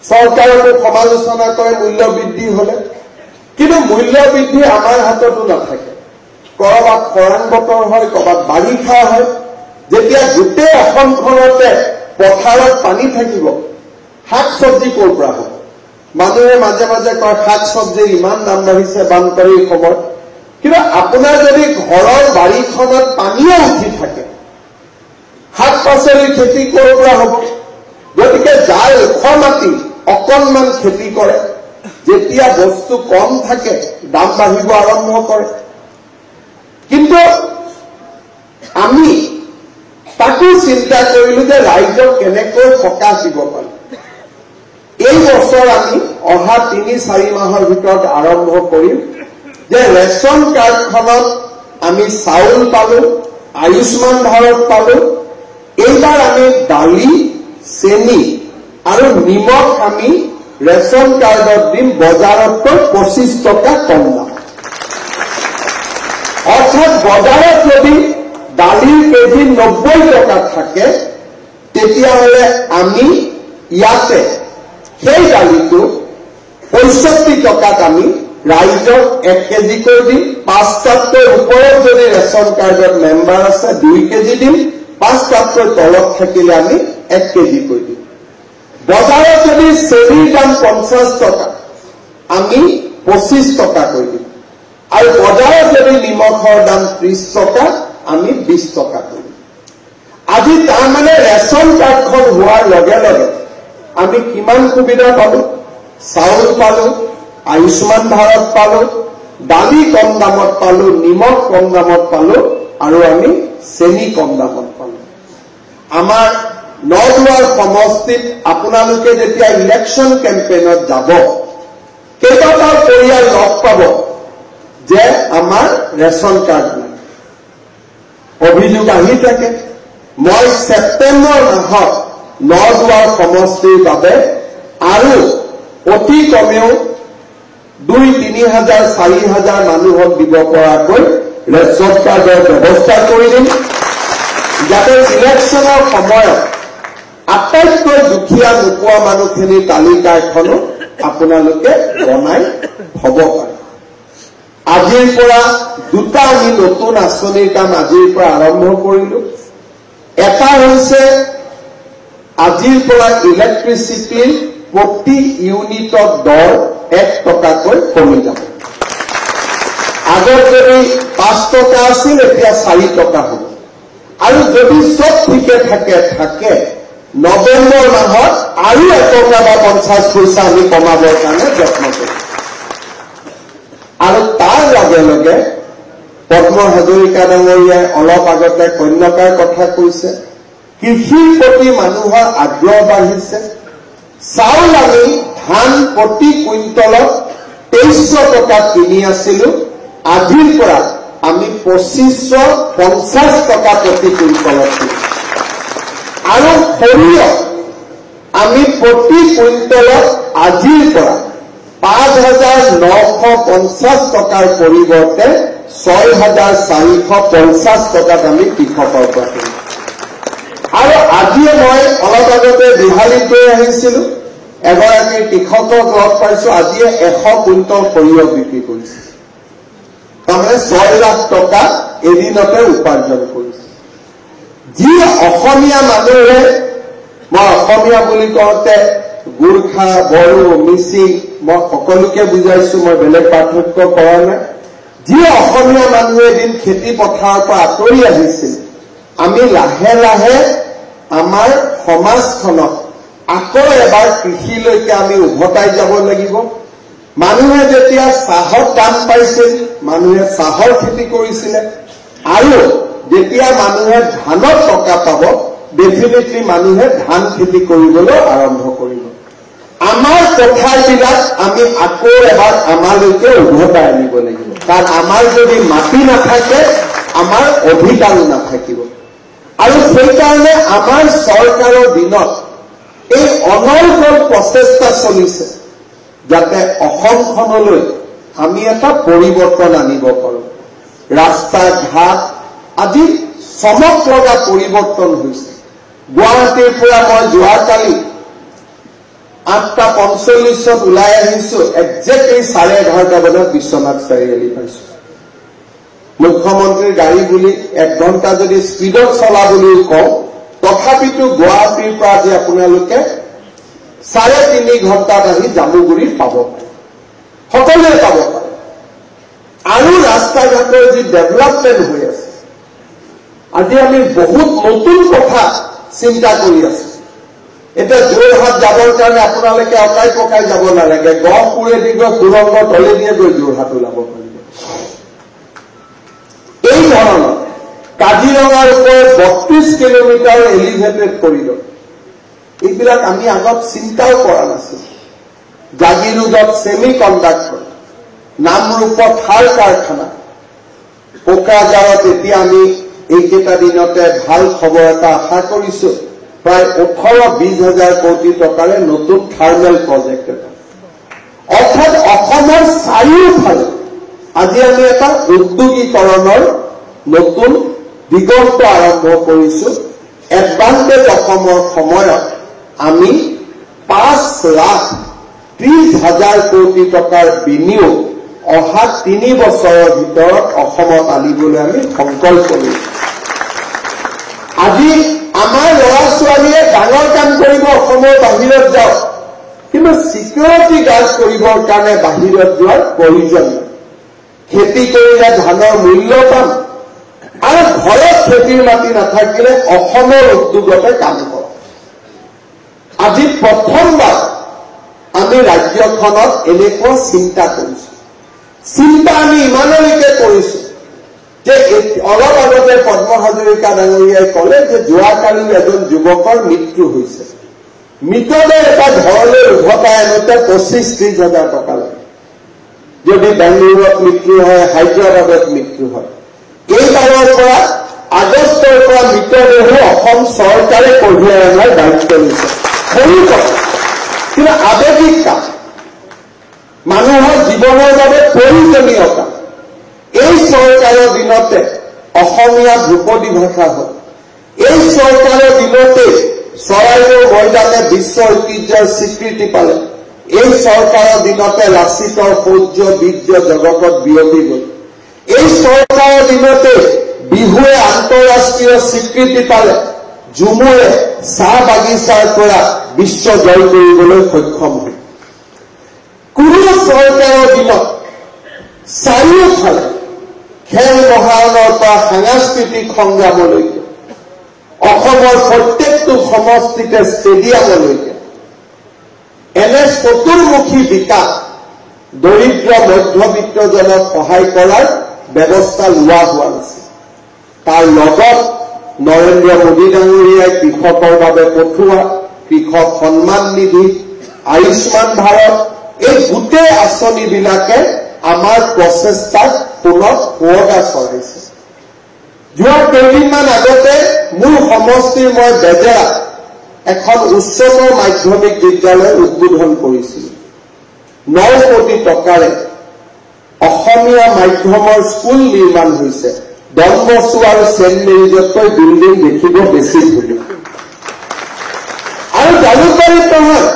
চৰকাৰকো সমালোচনা কৰে মূল্য বৃদ্ধি হলে, কিন্তু মূল্য বৃদ্ধি আমাৰ হাততো নাথাকে। কৰবাত খৰাং বতৰ হয়, কৰবাত বাৰিষা হয়। যেতিয়া গোটেই অসমখনতে পথাৰত পানী থাকিব, শাক চব্জি ক'ৰ পৰা হ'ব? মানুহে মাজে মাজে কয় শাক চব্জিৰ ইমান দাম বাঢ়িছে বানপানীৰ সময়ত, কিন্তু আপোনাৰ যদি ঘৰৰ বাৰীখনত পানীয়ে উঠি থাকে, শাক পাচলিৰ খেতি ক'ৰ পৰা হ'ব? গতিকে যাৰ ওখ মাটি অকণমান খেতি কৰে, যেতিয়া বস্তু কম থাকে দাম বাঢ়িব আৰম্ভ কৰে। কিন্তু আমি তাকো চিন্তা কৰিলো যে ৰাইজক কেনেকৈ সকাহ দিব পাৰোঁ। এই বছৰ আমি অহা 3-4 মাহৰ ভিতৰত আৰম্ভ কৰিম যে ৰেচন কাৰ্ডখনত আমি চাউল পালো, আয়ুষ্মান ভাৰত পালো। এইবাৰ আমি দালি, চেনি আৰু নিমখ আমি ৰেচন কাৰ্ডত দিম বজাৰতকৈ 25 টকা কম দাম। অৰ্থাৎ বজাৰত যদি দালিৰ কেজি 90 টকা থাকে, তেতিয়াহ'লে আমি ইয়াতে সেই দালিটো 65 টকাত আমি ৰাইজক 1 কেজিকৈ দিম। 5টাতকৈ ওপৰত যদি ৰেচন কাৰ্ডত মেম্বাৰ আছে 2 কেজি দিম, 5টাতকৈ তলত থাকিলে আমি 1 কেজিকৈ দিম। বজাৰত যদি চেনিৰ দাম 50 টকা আমি 25 টকা কৰি দিম আৰু বজাৰত যদি নিমখৰ দাম 30 টকা আমি 20 টকা কৰি দিম আজি তাৰ মানে ৰেচন কাৰ্ডখন হোৱাৰ লগে লগে আমি কিমান সুবিধা পালো চাউল পালো আয়ুষ্মান ভাৰত পালো দালি কম দামত পালো নিমখ কম দামত পালো আৰু আমি চেনি কম দামত পালো আমাৰ নদুৱাৰ সমষ্টিত আপোনালোকে যেতিয়া ইলেকশ্যন কেম্পেইনত যাব কেইবাটাও পৰিয়াল লগ পাব যে আমাৰ ৰেচন কাৰ্ড নাই অভিযোগ আহি থাকে মই ছেপ্টেম্বৰ মাহত নদুৱাৰ সমষ্টিৰ বাবে আৰু অতি কমেও 2-3 হাজাৰ 4 হাজাৰ মানুহক দিব পৰাকৈ ৰেচন কাৰ্ডৰ ব্যৱস্থা কৰি দিম যাতে ইলেকশ্যনৰ সময়ত আটাইতকৈ দুখীয়া নোপোৱা মানুহখিনিৰ তালিকা এখনো আপোনালোকে বনাই থব পাৰে আজিৰ পৰা দুটা আমি নতুন আঁচনিৰ কাম আজিৰ পৰা আৰম্ভ কৰিলো এটা হৈছে আজিৰ পৰা ইলেক্ট্ৰিচিটিৰ প্ৰতি ইউনিটৰ দৰ 1 টকাকৈ কমি যাব আগত যদি 5 টকা আছিল এতিয়া 4 টকা হ'ব আৰু যদি সব ঠিকে থাকে নৱেম্বৰ মাহত আৰু 1 টকা বা 50 পইচা আমি কমাবৰ কাৰণে যত্ন কৰিম আৰু তাৰ লগে লগে পদ্ম হাজৰিকা ডাঙৰীয়াই অলপ আগতে কন্যাকাৰ কথা কৈছে কৃষিৰ প্ৰতি মানুহৰ আগ্ৰহ বাঢ়িছে চাউল আমি ধান প্ৰতি কুইণ্টলত 2300 টকা কিনি আছিলো আজিৰ পৰা আমি 2550 টকা প্ৰতি কুইণ্টলত কিনিছো আৰু সৰিয়হ আমি প্ৰতি কুইণ্টলত আজিৰ পৰা 5,950 টকাৰ পৰিৱৰ্তে 6,450 টকাত আমি কৃষকৰ পৰা কিনিছো আৰু আজিয়ে মই অলপ আগতে বিহালীত গৈ আহিছিলো এগৰাকী কৃষকক লগ পাইছো আজিয়ে 100 কুইণ্টল সৰিয়হ বিক্ৰী কৰিছে তাৰমানে 6 লাখ টকা এদিনতে উপাৰ্জন কৰিছে যি অসমীয়া মানুহে মই অসমীয়া বুলি কওঁতে গুৰ্খা বড়ো মিচিং মই সকলোকে বুজাইছো মই বেলেগ পাৰ্থক্য কৰা নাই যি অসমীয়া মানুহে এদিন খেতি পথাৰৰ পৰা আঁতৰি আহিছিল আমি লাহে লাহে আমাৰ সমাজখনক আকৌ এবাৰ কৃষিলৈকে আমি উভতাই যাব লাগিব মানুহে যেতিয়া চাহৰ দাম পাইছিল মানুহে চাহৰ খেতি কৰিছিলে আৰু যেতিয়া মানুহে ধানৰ টকা পাব ডেফিনেটলি মানুহে ধান খেতি কৰিবলৈ আৰম্ভ কৰিব আমাৰ পথাৰবিলাক আমি আকৌ এবাৰ আমালৈকে উভতাই আনিব লাগিব কাৰণ আমাৰ যদি মাটি নাথাকে আমাৰ অধিকাৰো নাথাকিব আৰু সেইকাৰণে আমাৰ চৰকাৰৰ দিনত এই অনৰ্গল প্ৰচেষ্টা চলিছে যাতে অসমখনলৈ আমি এটা পৰিৱৰ্তন আনিব পাৰো ৰাস্তা ঘাট আজি চমক লগা পৰিৱৰ্তন হৈছে গুৱাহাটীৰ পৰা মই যোৱাকালি 8:45 ওলাই আহিছো একজেক্টলি 11:30 বজাত বিশ্বনাথ চাৰিআলি পাইছো মুখ্যমন্ত্ৰীৰ গাড়ী বুলি 1 ঘণ্টা যদি স্পীডত চলা বুলিও কওঁ তথাপিতো গুৱাহাটীৰ পৰা আজি আপোনালোকে 3.5 ঘণ্টাত আহি জামুগুৰি পাব পাৰে সকলোৱে পাব পাৰে আৰু ৰাস্তা ঘাটৰ যি ডেভেলপমেণ্ট হৈ আছে আজি আমি বহুত নতুন কথা চিন্তা কৰি আছো এটা যোৰহাট যাবৰ কাৰণে আপোনালোকে অকাই পকাই যাব নালাগে গহপুৰেদি গৈ সুৰংগ তলেদিয়ে গৈ যোৰহাট ওলাব পাৰিব এই ধৰণৰ কাজিৰঙাৰ ওপৰত 32 কিলোমিটাৰ এলিভেটেড কৰিডৰ এইবিলাক আমি আগত চিন্তাও কৰা নাছিল জাগিৰোডত ছেমি কণ্ডাক্টৰ নামৰূপত সাৰ কাৰখানা কোকৰাঝাৰত এতিয়া আমি এইকেইটা দিনতে ভাল খবৰ এটা আশা কৰিছো প্ৰায় 18-20 হাজাৰ কোটি টকাৰে নতুন থাৰ্মেল প্ৰজেক্ট এটা অৰ্থাৎ অসমৰ চাৰিওফালে আজি আমি এটা উদ্যোগীকৰণৰ নতুন দিগন্ত আৰম্ভ কৰিছো এডভান্টেজ অসমৰ সময়ত আমি 5,30,000 কোটি টকাৰ বিনিয়োগ অহা 3 বছৰৰ ভিতৰত অসমত আনিবলৈ আমি সংকল্প লৈছো আজি আমাৰ ল'ৰা ছোৱালীয়ে ডাঙৰ কাম কৰিব অসমৰ বাহিৰত যাওক, কিন্তু সিকিউৰিটি গাৰ্ড কৰিবৰ কাৰণে বাহিৰত যোৱাৰ প্ৰয়োজন নাই। খেতি কৰিলে ধানৰ মূল্য পাম, আৰু ঘৰত খেতিৰ মাটি নাথাকিলে অসমৰ উদ্যোগতে কাম কৰক। আজি প্ৰথমবাৰ আমি ৰাজ্যখনত এনেকুৱা চিন্তা কৰিছো। চিন্তা আমি ইমানলৈকে কৰিছো যে অলপ আগতে পদ্ম হাজৰিকা ডাঙৰীয়াই কলে যে যোৱাকালি এজন যুৱকৰ মৃত্যু হৈছে। মৃতদেহ এটা ঘৰলৈ উভতাই আনোতে 25-30 হাজাৰ টকা লাগে। যদি বেংগলুৰুত মৃত্যু হয়, হায়দৰাবাদত মৃত্যু হয়। এইবাৰৰ পৰা আগষ্টৰ পৰা মৃতদেহ অসম চৰকাৰে কঢ়িয়াই অনাৰ দায়িত্ব লৈছে। সৰু কথা, কিন্তু আৱেগিক কাম, মানুহৰ জীৱনৰ বাবে প্ৰয়োজনীয় কাম। এই চৰকাৰৰ দিনতে অসমীয়া ধ্ৰুপদী ভাষা হ'ল। এই চৰকাৰৰ দিনতে চৰাইদেউ ময়দানে বিশ্ব ঐতিহ্যৰ স্বীকৃতি পালে। এই চৰকাৰৰ দিনতে লাচিতৰ শৌৰ্য বীৰ্য জগতত বিয়পি গ'ল। এই চৰকাৰৰ দিনতে বিহুৱে আন্তঃৰাষ্ট্ৰীয় স্বীকৃতি পালে। ঝুমুৰে চাহ বাগিচাৰ পৰা বিশ্ব জয় কৰিবলৈ সক্ষম হ'ল। কোনো চৰকাৰৰ দিনত চাৰিওফালে খেল মহাৰণৰ পৰা সাংস্কৃতিক সংগ্ৰামলৈকে, অসমৰ প্ৰত্যেকটো সমষ্টিতে ষ্টেডিয়ামলৈকে এনে চতুৰ্মুখী বিকাশ দৰিদ্ৰ মধ্যবিত্তজনক সহায় কৰাৰ ব্যৱস্থা লোৱা হোৱা নাছিল। তাৰ লগত নৰেন্দ্ৰ মোদী ডাঙৰীয়াই কৃষকৰ বাবে পঠোৱা কৃষক সন্মান নিধি, আয়ুষ্মান ভাৰত, এই গোটেই আঁচনিবিলাকে আমাৰ প্ৰচেষ্টাক পুনৰ সুৱগা চলাইছে। যোৱা কেইদিনমান আগতে মোৰ সমষ্টিৰ মই বেজেৰাত এখন উচ্চতৰ মাধ্যমিক বিদ্যালয় উদ্বোধন কৰিছিলোঁ। 9 কোটি টকাৰে অসমীয়া মাধ্যমৰ স্কুল নিৰ্মাণ হৈছে। ডন বস্কো আৰু ছেইণ্ট মেৰিজতকৈ বিল্ডিং দেখিব বেছি ধুনীয়া। আৰু জালুকবাৰীত নহয়,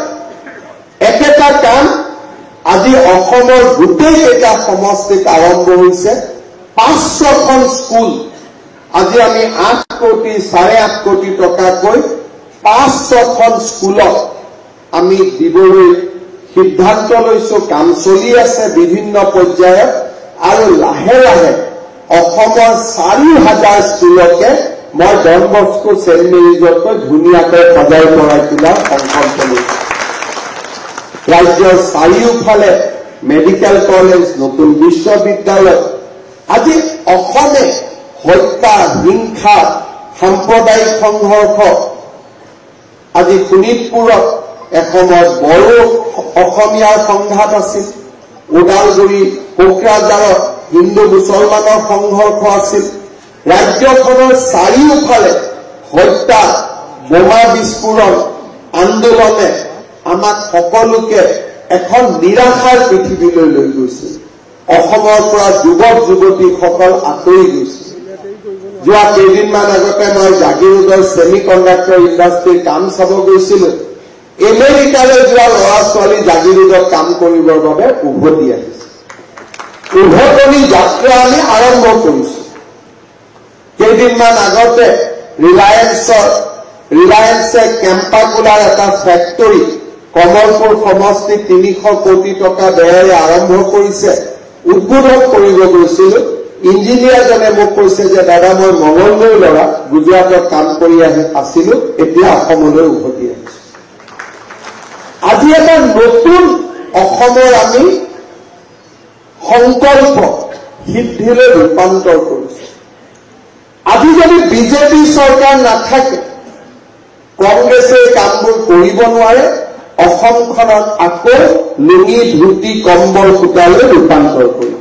একেটা কাম আজি অসমৰ গোটেইকেইটা সমষ্টিত আৰম্ভ হৈছে। 500খন স্কুল আজি আমি 8 কোটি 8.5 কোটি টকাকৈ 500খন স্কুলত আমি দিবলৈ সিদ্ধান্ত লৈছো। কাম চলি আছে বিভিন্ন পৰ্যায়ত, আৰু লাহে লাহে অসমৰ 4,000 স্কুলকে মই ডন বস্কো ছেইণ্ট মেৰিজতকৈ ধুনীয়াকৈ সজাই পৰাই তোলাৰ সংকল্প লৈছো। ৰাজ্যৰ চাৰিওফালে মেডিকেল কলেজ, নতুন বিশ্ববিদ্যালয়। আজি অসমে হত্যা, হিংসা, সাম্প্ৰদায়িক সংঘৰ্ষ, আজি শোণিতপুৰত এসময়ত বড়ো অসমীয়াৰ সংঘাত আছিল। ওদালগুৰি, কোকৰাঝাৰত হিন্দু মুছলমানৰ সংঘৰ্ষ আছিল। ৰাজ্যখনৰ চাৰিওফালে হত্যা, বোমা বিস্ফোৰণ, আন্দোলনে আমাক সকলোকে এখন নিৰাশাৰ পৃথিৱীলৈ লৈ গৈছিল। অসমৰ পৰা যুৱক যুৱতীসকল আঁতৰি গৈছিল। যোৱা কেইদিনমান আগতে মই জাগিৰোডৰ ছেমি কণ্ডাক্টৰ ইণ্ডাষ্ট্ৰীৰ কাম চাব গৈছিলোঁ। আমেৰিকালৈ যোৱা ল'ৰা ছোৱালী জাগিৰোডত কাম কৰিবৰ বাবে উভতি আহিছে। উভতনি যাত্ৰা আমি আৰম্ভ কৰিছো। কেইদিনমান আগতে ৰিলায়েন্সে কেম্পাকুলাৰ এটা ফেক্টৰী কমলপুৰ সমষ্টিত 300 কোটি টকা ব্যয়েৰে আৰম্ভ কৰিছে। উদ্বোধন কৰিব গৈছিলোঁ। ইঞ্জিনিয়াৰজনে মোক কৈছে যে দাদা, মই মংগলদৈৰ ল'ৰা, গুজৰাটত কাম কৰি আছিলো, এতিয়া অসমলৈ উভতি আহিছো। আজি এটা নতুন অসমৰ আমি সংকল্প সিদ্ধিলৈ ৰূপান্তৰ কৰিছো। আজি যদি বিজেপি চৰকাৰ নাথাকে, কংগ্ৰেছে কামবোৰ কৰিব নোৱাৰে, অসমখনত আকৌ লুঙি ধুতি কম্বল সূতালৈ ৰূপান্তৰ কৰিব।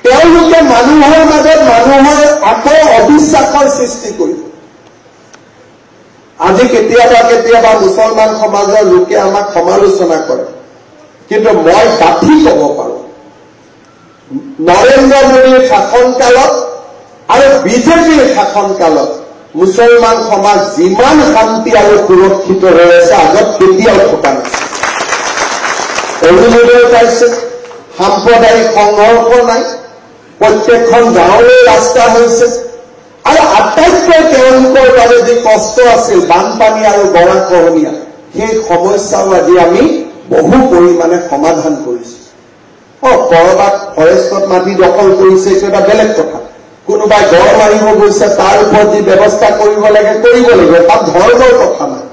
তেওঁলোকে মানুহৰ মাজত মানুহৰ আকৌ অবিশ্বাসৰ সৃষ্টি কৰিব। আজি কেতিয়াবা কেতিয়াবা মুছলমান সমাজৰ লোকে আমাক সমালোচনা কৰে, কিন্তু মই ডাঠি ক'ব পাৰো, নৰেন্দ্ৰ মোদীৰ শাসনকালত আৰু বিজেপিৰ শাসনকালত মুছলমান সমাজ যিমান শান্তি আৰু সুৰক্ষিত হৈ আছে, আগত কেতিয়াও থকা নাছিল। অৰুণোদয় পাইছে, সাম্প্ৰদায়িক সংঘৰ্ষ নাই, প্ৰত্যেকখন গাঁৱলৈ ৰাস্তা হৈছে, আৰু আটাইতকৈ তেওঁলোকৰ বাবে যি কষ্ট আছিল বানপানী আৰু গৰাখহনীয়া সেই সমস্যাও আজি আমি বহু পৰিমাণে সমাধান কৰিছো কৰবাত ফৰেষ্টত মাটি দখল কৰিছে এইটো এটা বেলেগ কথা কোনোবাই গড় মাৰিব গৈছে তাৰ ওপৰত যি ব্যৱস্থা কৰিব লাগে তাত ধৰ্মৰ কথা নাই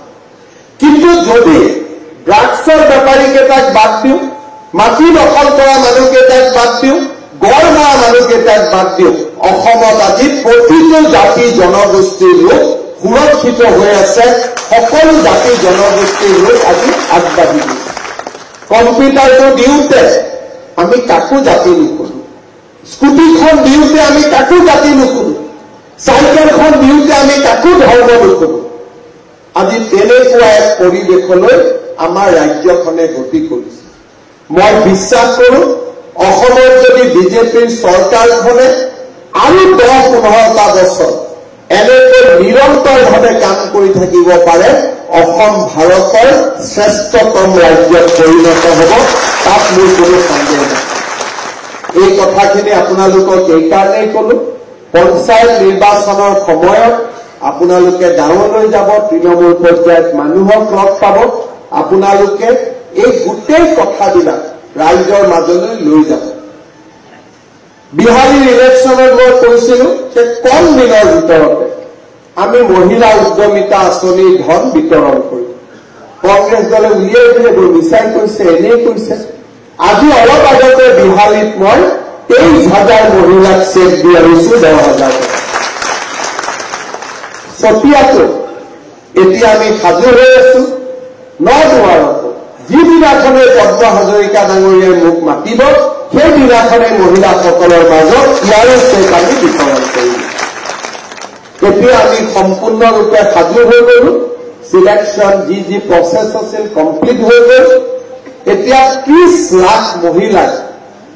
কিন্তু যদি ড্ৰাগছৰ বেপাৰীকেইটাক বাদ দিওঁ মাটি দখল কৰা মানুহকেইটাক বাদ দিওঁ গড় মৰা মানুহকেইটাক বাদ দিওঁ অসমত আজি প্ৰতিটো জাতি জনগোষ্ঠীৰ লোক সুৰক্ষিত হৈ আছে সকলো জাতি জনগোষ্ঠীৰ লোক আজি আগবাঢ়ি গৈছে কম্পিউটাৰটো দিওঁতে আমি কাকো জাতি নুসুধো স্কুটিখন দিওঁতে আমি কাকো জাতি নুসুধো চাইকেলখন দিওঁতে আমি কাকো ধৰ্ম নুসুধো আজি তেনেকুৱা এক পৰিৱেশলৈ আমাৰ ৰাজ্যখনে গতি কৰিছে মই বিশ্বাস কৰোঁ অসমৰ যদি বিজেপিৰ চৰকাৰখনে আৰু 10-15টা বছৰ এনেকৈ নিৰন্তৰভাৱে কাম কৰি থাকিব পাৰে অসম ভাৰতৰ শ্ৰেষ্ঠতম ৰাজ্যত পৰিণত হ'ব তাত মোৰ কোনো সন্দেহ নাই এই কথাখিনি আপোনালোকক এইকাৰণেই ক'লো পঞ্চায়ত নিৰ্বাচনৰ সময়ত আপোনালোকে গাঁৱলৈ যাব তৃণমূল পৰ্যায়ত মানুহক লগ পাব আপোনালোকে এই গোটেই কথাবিলাক ৰাইজৰ মাজলৈ লৈ যাব বিহাৰীৰ ইলেকশ্যনত মই কৈছিলোঁ যে কম দিনৰ ভিতৰতে আমি মহিলা উদ্যমিতা আঁচনিৰ ধন বিতৰণ কৰিম কংগ্ৰেছ দলে উলিয়াই দিলে বৰ মিছাই কৈছে এনেই কৈছে আজি অলপ আগতে বিহাৰীত মই 23,000 মহিলাক চেক দি আহিছোঁ 10,000 চতিয়াটো এতিয়া আমি সাজু হৈ আছো নদুৱাৰতো যিদিনাখনে পদ্ম হাজৰিকা ডাঙৰীয়াই মোক মাতিব সেইদিনাখনে মহিলাসকলৰ মাজত ইয়াৰে চেক আমি বিতৰণ কৰিম এতিয়া আমি সম্পূৰ্ণৰূপে সাজু হৈ গলো সিলেকশ্যন যি প্ৰচেছ আছিল কমপ্লিট হৈ গল এতিয়া 30 লাখ মহিলাই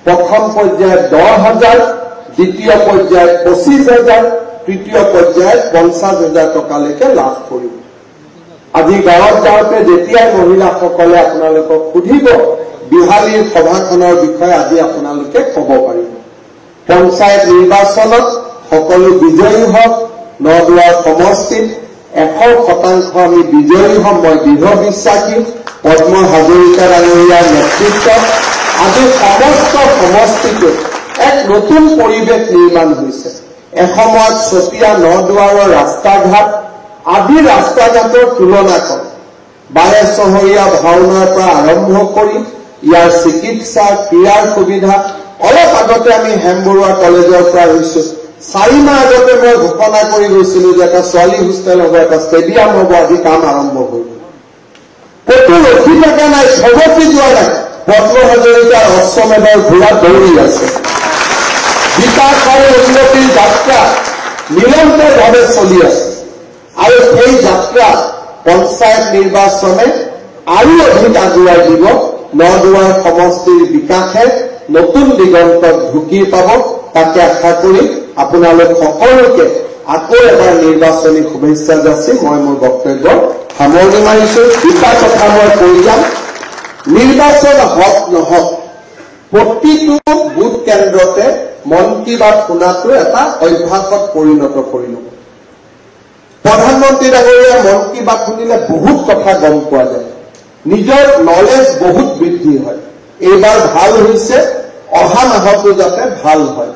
প্ৰথম পৰ্যায়ত 10,000 দ্বিতীয় পৰ্যায়ত 25,000 তৃতীয় পৰ্যায়ত 50,000 টকালৈকে লাভ কৰিব আজি গাঁৱত যাওঁতে যেতিয়াই মহিলাসকলে আপোনালোকক সুধিব বিহালীৰ সভাখনৰ বিষয়ে আজি আপোনালোকে ক'ব পাৰিব পঞ্চায়ত নিৰ্বাচনত সকলো বিজয়ী হওক নদুৱাৰ সমষ্টিত 100% আমি বিজয়ী হ'ম মই দৃঢ় বিশ্বাসী পদ্ম হাজৰিকা ডাঙৰীয়াৰ নেতৃত্বত আজি সমস্ত সমষ্টিটোত এক নতুন পৰিৱেশ নিৰ্মাণ হৈছে এসময়ত চতিয়া নদুৱাৰৰ ৰাস্তা ঘাট আদি ৰাস্তা ঘাটৰ তুলনা কৰে 12 চহৰীয়া ভাওনাৰ পৰা আৰম্ভ কৰি ইয়াৰ চিকিৎসা ক্ৰীড়াৰ সুবিধা অলপ আগতে আমি হেমবৰুৱা কলেজৰ পৰা আহিছোঁ 4 মাহ আগতে মই ঘোষণা কৰি গৈছিলোঁ যে এটা ছোৱালী হোষ্টেল হ'ব এটা ষ্টেডিয়াম হ'ব আজি কাম আৰম্ভ হৈ গ'ল ক'তো ৰখি থকা নাই সবতি যোৱা নাই পদ্ম হাজৰিকাৰ অশ্বমেধৰ ঘোঁৰা দৌৰি আছে বিকাশ আৰু উন্নতিৰ যাত্ৰা নিৰন্তৰভাৱে চলি আছে আৰু সেই যাত্ৰা পঞ্চায়ত নিৰ্বাচনে আৰু অধিক আগুৱাই দিব নদুৱাৰ সমষ্টিৰ বিকাশে নতুন দিগন্তত ঢুকি পাব তাকে আশা কৰি আপোনালোক সকলোকে আকৌ এবাৰ নিৰ্বাচনী শুভেচ্ছা যাচি মই মোৰ বক্তব্য সামৰণি মাৰিছোঁ দুটা কথা মই কৈ যাম নিৰ্বাচন হওক নহওক প্ৰতিটো বুথ কেন্দ্ৰতে মন কী বাত শুনাটো এটা অভ্যাসত পৰিণত কৰিলো প্ৰধানমন্ত্ৰী ডাঙৰীয়াৰ মন কী বাত শুনিলে বহুত কথা গম পোৱা যায় নিজৰ নলেজ বহুত বৃদ্ধি হয় এইবাৰ ভাল হৈছে অহা মাহতো যাতে ভাল হয়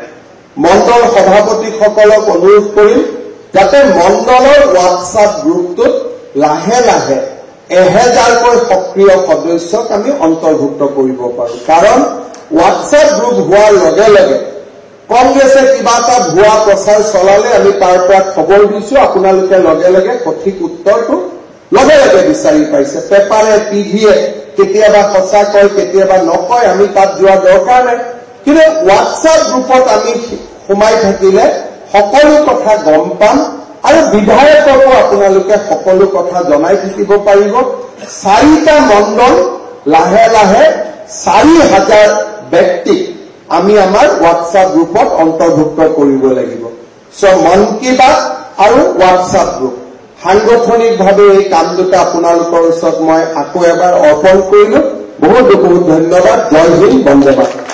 মণ্ডল সভাপতিসকলক অনুৰোধ কৰিম যাতে মণ্ডলৰ হোৱাটছআপ গ্ৰুপটোত লাহে লাহে 1000কৈ সক্ৰিয় সদস্যক আমি অন্তৰ্ভুক্ত কৰিব পাৰোঁ কাৰণ হোৱাটছআপ গ্ৰুপ হোৱাৰ লগে লগে কংগ্ৰেছে কিবা এটা ভুৱা প্ৰচাৰ চলালে আমি তাৰ পৰা খবৰ দিছোঁ আপোনালোকে লগে লগে সঠিক উত্তৰটো লগে লগে বিচাৰি পাইছে পেপাৰে টিভিয়ে কেতিয়াবা সঁচা কয় কেতিয়াবা নকয় আমি তাত যোৱা দৰকাৰ নাই কিন্তু হোৱাটছআপ গ্ৰুপত আমি সোমাই থাকিলে সকলো কথা গম পাম আৰু বিধায়ককো আপোনালোকে সকলো কথা জনাই থাকিব পাৰিব 4টা মণ্ডল লাহে লাহে 4,000 ব্যক্তিক আমি আমাৰ হোৱাটছআপ গ্ৰুপত অন্তৰ্ভুক্ত কৰিব লাগিব মন কী বাত আৰু হোৱাটছআপ গ্ৰুপ সাংগঠনিকভাৱে এই কাম দুটা আপোনালোকৰ ওচৰত মই আকৌ এবাৰ অৰ্পণ কৰিলোঁ বহুত বহুত ধন্যবাদ জয় হিন্দ বন্দে মাতৰম